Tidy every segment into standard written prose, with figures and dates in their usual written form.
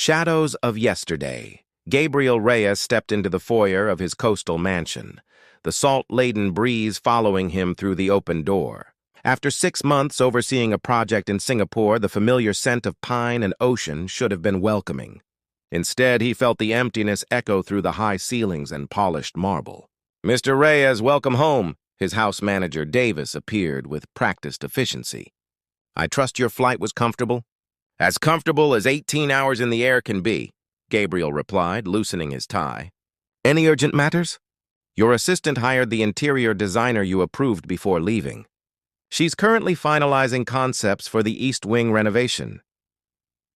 Shadows of yesterday. Gabriel Reyes stepped into the foyer of his coastal mansion, the salt-laden breeze following him through the open door. After 6 months overseeing a project in Singapore, the familiar scent of pine and ocean should have been welcoming. Instead, he felt the emptiness echo through the high ceilings and polished marble. "Mr. Reyes, welcome home." His house manager, Davis, appeared with practiced efficiency. "I trust your flight was comfortable?" "As comfortable as 18 hours in the air can be," Gabriel replied, loosening his tie. "Any urgent matters?" "Your assistant hired the interior designer you approved before leaving. She's currently finalizing concepts for the East Wing renovation."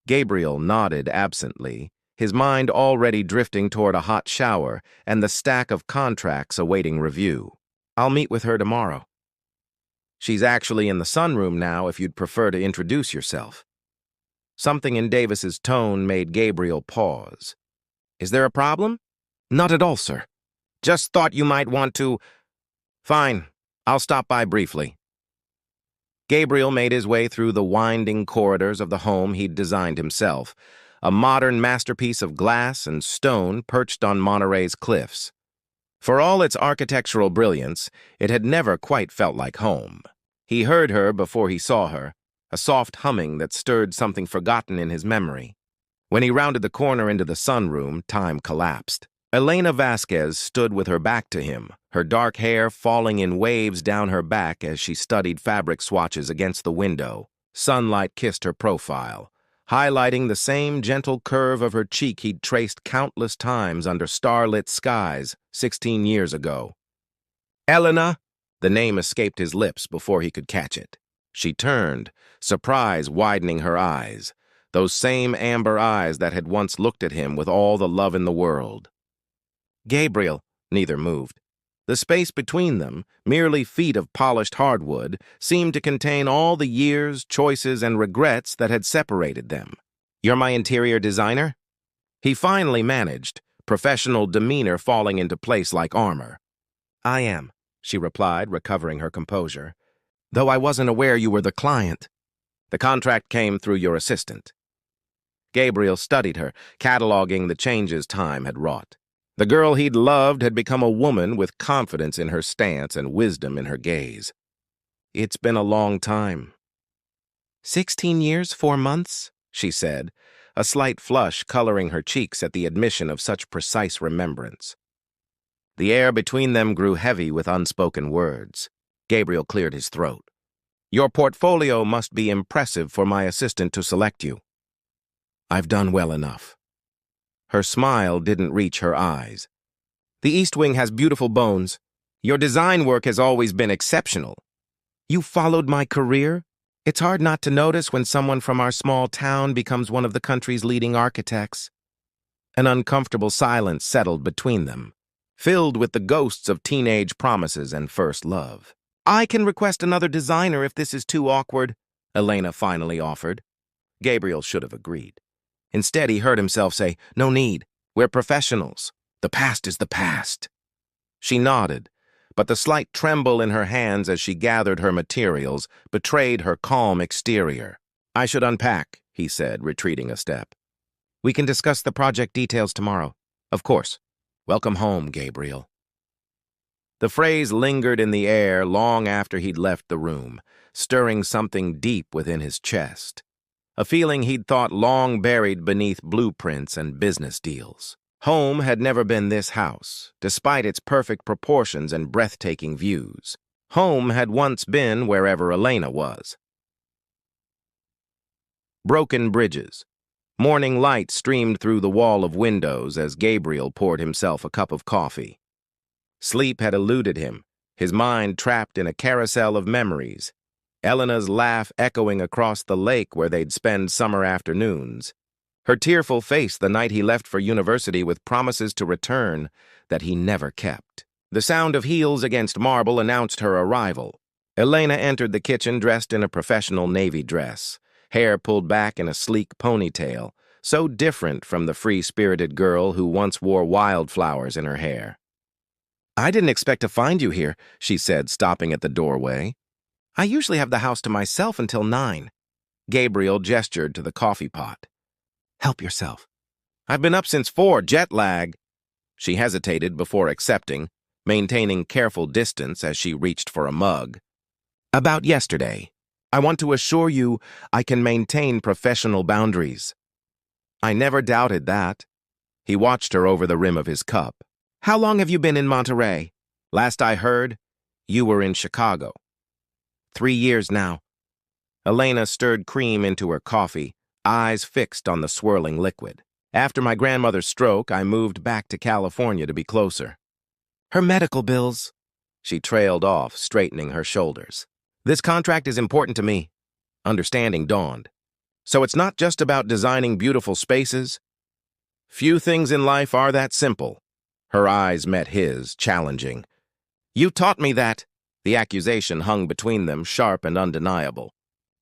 Gabriel nodded absently, his mind already drifting toward a hot shower and the stack of contracts awaiting review. "I'll meet with her tomorrow." "She's actually in the sunroom now if you'd prefer to introduce yourself." Something in Davis's tone made Gabriel pause. "Is there a problem?" "Not at all, sir. Just thought you might want to—" "Fine, I'll stop by briefly." Gabriel made his way through the winding corridors of the home he'd designed himself, a modern masterpiece of glass and stone perched on Monterey's cliffs. For all its architectural brilliance, it had never quite felt like home. He heard her before he saw her, a soft humming that stirred something forgotten in his memory. When he rounded the corner into the sunroom, time collapsed. Elena Vasquez stood with her back to him, her dark hair falling in waves down her back as she studied fabric swatches against the window. Sunlight kissed her profile, highlighting the same gentle curve of her cheek he'd traced countless times under starlit skies 16 years ago. "Elena!" The name escaped his lips before he could catch it. She turned, surprise widening her eyes, those same amber eyes that had once looked at him with all the love in the world. "Gabriel," neither moved. The space between them, merely feet of polished hardwood, seemed to contain all the years, choices, and regrets that had separated them. "You're my interior designer?" He finally managed, professional demeanor falling into place like armor. "I am," she replied, recovering her composure. "Though I wasn't aware you were the client." "The contract came through your assistant." Gabriel studied her, cataloging the changes time had wrought. The girl he'd loved had become a woman with confidence in her stance and wisdom in her gaze. "It's been a long time." 16 years, 4 months, she said, a slight flush coloring her cheeks at the admission of such precise remembrance. The air between them grew heavy with unspoken words. Gabriel cleared his throat. "Your portfolio must be impressive for my assistant to select you." "I've done well enough." Her smile didn't reach her eyes. "The East Wing has beautiful bones. Your design work has always been exceptional. You followed my career? It's hard not to notice when someone from our small town becomes one of the country's leading architects." An uncomfortable silence settled between them, filled with the ghosts of teenage promises and first love. "I can request another designer if this is too awkward," Elena finally offered. Gabriel should have agreed. Instead, he heard himself say, "No need. We're professionals. The past is the past." She nodded, but the slight tremble in her hands as she gathered her materials betrayed her calm exterior. "I should unpack," he said, retreating a step. "We can discuss the project details tomorrow." "Of course. Welcome home, Gabriel." The phrase lingered in the air long after he'd left the room, stirring something deep within his chest. A feeling he'd thought long buried beneath blueprints and business deals. Home had never been this house, despite its perfect proportions and breathtaking views. Home had once been wherever Elena was. Broken bridges. Morning light streamed through the wall of windows as Gabriel poured himself a cup of coffee. Sleep had eluded him, his mind trapped in a carousel of memories. Elena's laugh echoing across the lake where they'd spend summer afternoons. Her tearful face the night he left for university with promises to return that he never kept. The sound of heels against marble announced her arrival. Elena entered the kitchen dressed in a professional navy dress, hair pulled back in a sleek ponytail, so different from the free-spirited girl who once wore wildflowers in her hair. "I didn't expect to find you here," she said, stopping at the doorway. "I usually have the house to myself until 9. Gabriel gestured to the coffee pot. "Help yourself." I've been up since 4, jet lag. She hesitated before accepting, maintaining careful distance as she reached for a mug. About yesterday, I want to assure you I can maintain professional boundaries. I never doubted that. He watched her over the rim of his cup. How long have you been in Monterey? Last I heard, you were in Chicago. 3 years now. Elena stirred cream into her coffee, eyes fixed on the swirling liquid. After my grandmother's stroke, I moved back to California to be closer. Her medical bills. She trailed off, straightening her shoulders. This contract is important to me. Understanding dawned. So it's not just about designing beautiful spaces. Few things in life are that simple. Her eyes met his, challenging. You taught me that. The accusation hung between them, sharp and undeniable.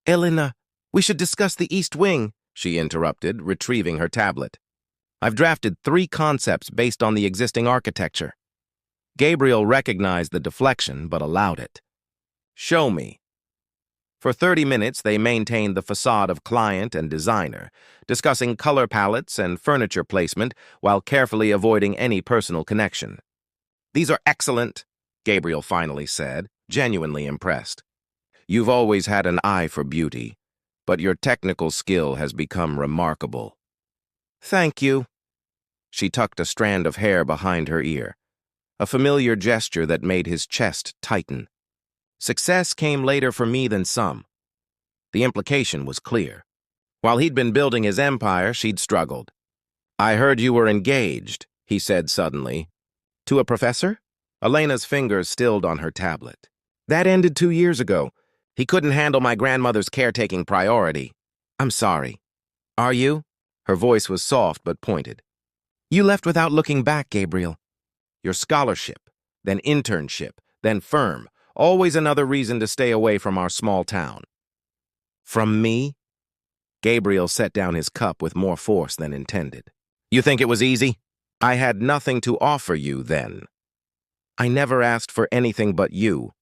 Elena, we should discuss the East Wing, she interrupted, retrieving her tablet. I've drafted 3 concepts based on the existing architecture. Gabriel recognized the deflection, but allowed it. Show me. For 30 minutes, they maintained the facade of client and designer, discussing color palettes and furniture placement while carefully avoiding any personal connection. These are excellent, Gabriel finally said, genuinely impressed. You've always had an eye for beauty, but your technical skill has become remarkable. Thank you. She tucked a strand of hair behind her ear, a familiar gesture that made his chest tighten. Success came later for me than some. The implication was clear. While he'd been building his empire, she'd struggled. I heard you were engaged, he said suddenly. To a professor? Elena's fingers stilled on her tablet. That ended 2 years ago. He couldn't handle my grandmother's caretaking priority. I'm sorry. Are you? Her voice was soft but pointed. You left without looking back, Gabriel. Your scholarship, then internship, then firm, always another reason to stay away from our small town. From me? Gabriel set down his cup with more force than intended. You think it was easy? I had nothing to offer you then. I never asked for anything but you.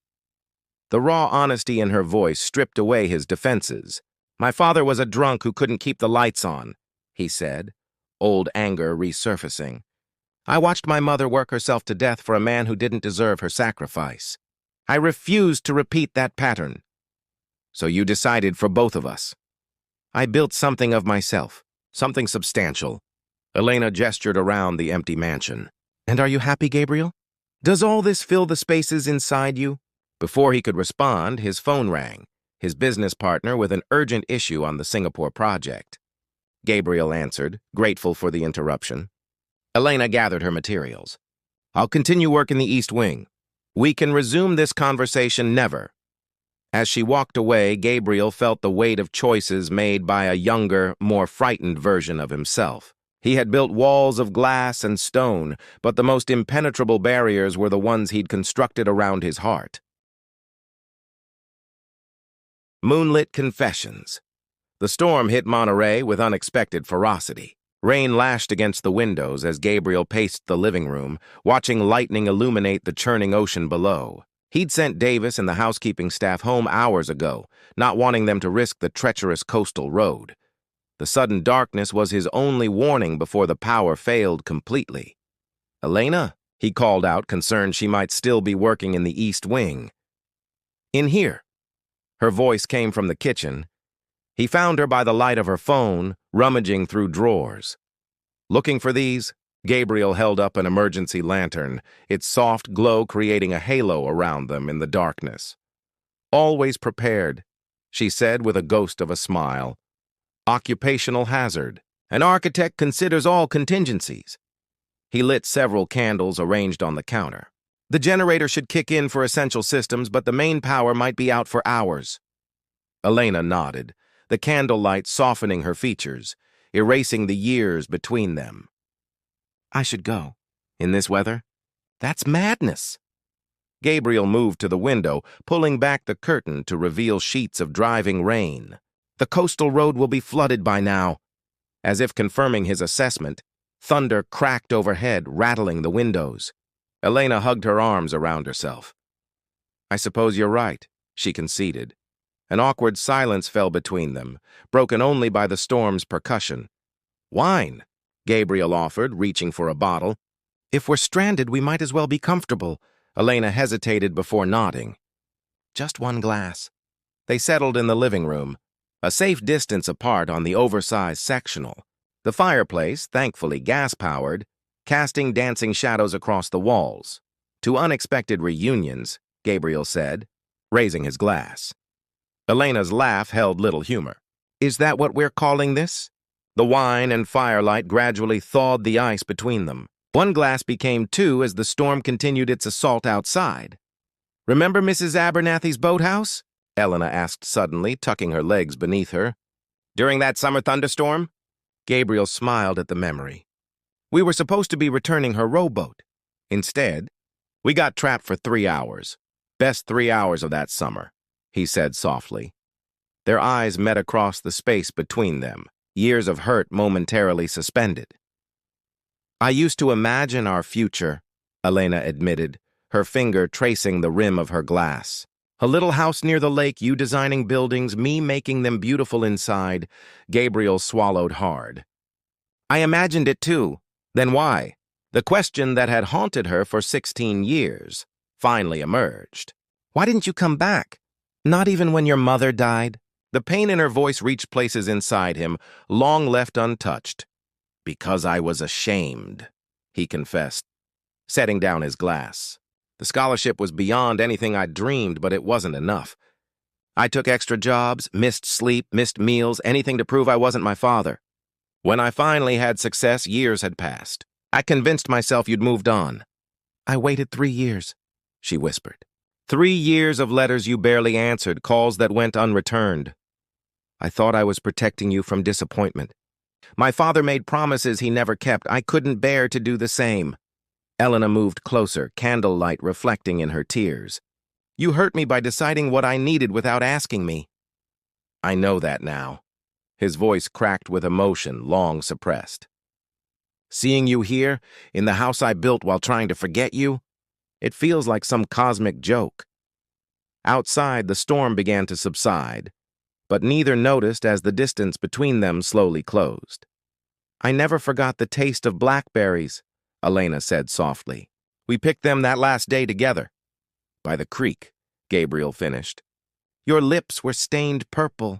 The raw honesty in her voice stripped away his defenses. My father was a drunk who couldn't keep the lights on, he said, old anger resurfacing. I watched my mother work herself to death for a man who didn't deserve her sacrifice. I refused to repeat that pattern. So you decided for both of us. I built something of myself, something substantial. Elena gestured around the empty mansion. And are you happy, Gabriel? Does all this fill the spaces inside you? Before he could respond, his phone rang, his business partner with an urgent issue on the Singapore project. Gabriel answered, grateful for the interruption. Elena gathered her materials. I'll continue work in the East Wing. We can resume this conversation never. As she walked away, Gabriel felt the weight of choices made by a younger, more frightened version of himself. He had built walls of glass and stone, but the most impenetrable barriers were the ones he'd constructed around his heart. Moonlit confessions. The storm hit Monterey with unexpected ferocity. Rain lashed against the windows as Gabriel paced the living room, watching lightning illuminate the churning ocean below. He'd sent Davis and the housekeeping staff home hours ago, not wanting them to risk the treacherous coastal road. The sudden darkness was his only warning before the power failed completely. Elena, he called out, concerned she might still be working in the East Wing. In here. Her voice came from the kitchen. He found her by the light of her phone, rummaging through drawers. Looking for these? Gabriel held up an emergency lantern, its soft glow creating a halo around them in the darkness. Always prepared, she said with a ghost of a smile. Occupational hazard. An architect considers all contingencies. He lit several candles arranged on the counter. The generator should kick in for essential systems, but the main power might be out for hours. Elena nodded, the candlelight softening her features, erasing the years between them. I should go. In this weather? That's madness. Gabriel moved to the window, pulling back the curtain to reveal sheets of driving rain. The coastal road will be flooded by now. As if confirming his assessment, thunder cracked overhead, rattling the windows. Elena hugged her arms around herself. I suppose you're right, she conceded. An awkward silence fell between them, broken only by the storm's percussion. Wine! Gabriel offered, reaching for a bottle. If we're stranded, we might as well be comfortable. Elena hesitated before nodding. Just one glass. They settled in the living room, a safe distance apart on the oversized sectional. The fireplace, thankfully gas-powered, casting dancing shadows across the walls. To unexpected reunions, Gabriel said, raising his glass. Elena's laugh held little humor. Is that what we're calling this? The wine and firelight gradually thawed the ice between them. One glass became two as the storm continued its assault outside. Remember Mrs. Abernathy's boathouse? Elena asked suddenly, tucking her legs beneath her. During that summer thunderstorm? Gabriel smiled at the memory. We were supposed to be returning her rowboat. Instead, we got trapped for 3 hours. Best 3 hours of that summer, he said softly. Their eyes met across the space between them, years of hurt momentarily suspended. I used to imagine our future, Elena admitted, her finger tracing the rim of her glass. A little house near the lake, you designing buildings, me making them beautiful inside. Gabriel swallowed hard. I imagined it too. Then why? The question that had haunted her for 16 years finally emerged. Why didn't you come back? Not even when your mother died? The pain in her voice reached places inside him, long left untouched. Because I was ashamed, he confessed, setting down his glass. The scholarship was beyond anything I'd dreamed, but it wasn't enough. I took extra jobs, missed sleep, missed meals, anything to prove I wasn't my father. When I finally had success, years had passed. I convinced myself you'd moved on. I waited 3 years, she whispered. 3 years of letters you barely answered, calls that went unreturned. I thought I was protecting you from disappointment. My father made promises he never kept. I couldn't bear to do the same. Elena moved closer, candlelight reflecting in her tears. You hurt me by deciding what I needed without asking me. I know that now. His voice cracked with emotion, long suppressed. Seeing you here, in the house I built while trying to forget you, it feels like some cosmic joke. Outside, the storm began to subside, but neither noticed as the distance between them slowly closed. I never forgot the taste of blackberries, Elena said softly. We picked them that last day together. By the creek, Gabriel finished. Your lips were stained purple.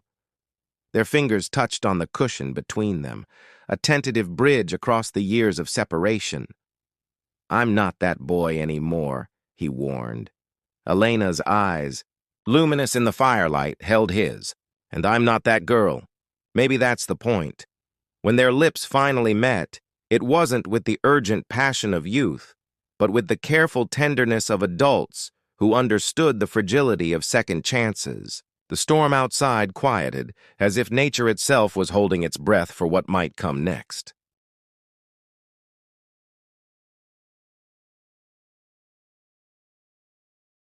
Their fingers touched on the cushion between them, a tentative bridge across the years of separation. I'm not that boy anymore, he warned. Elena's eyes, luminous in the firelight, held his. And I'm not that girl. Maybe that's the point. When their lips finally met, it wasn't with the urgent passion of youth, but with the careful tenderness of adults who understood the fragility of second chances. The storm outside quieted, as if nature itself was holding its breath for what might come next.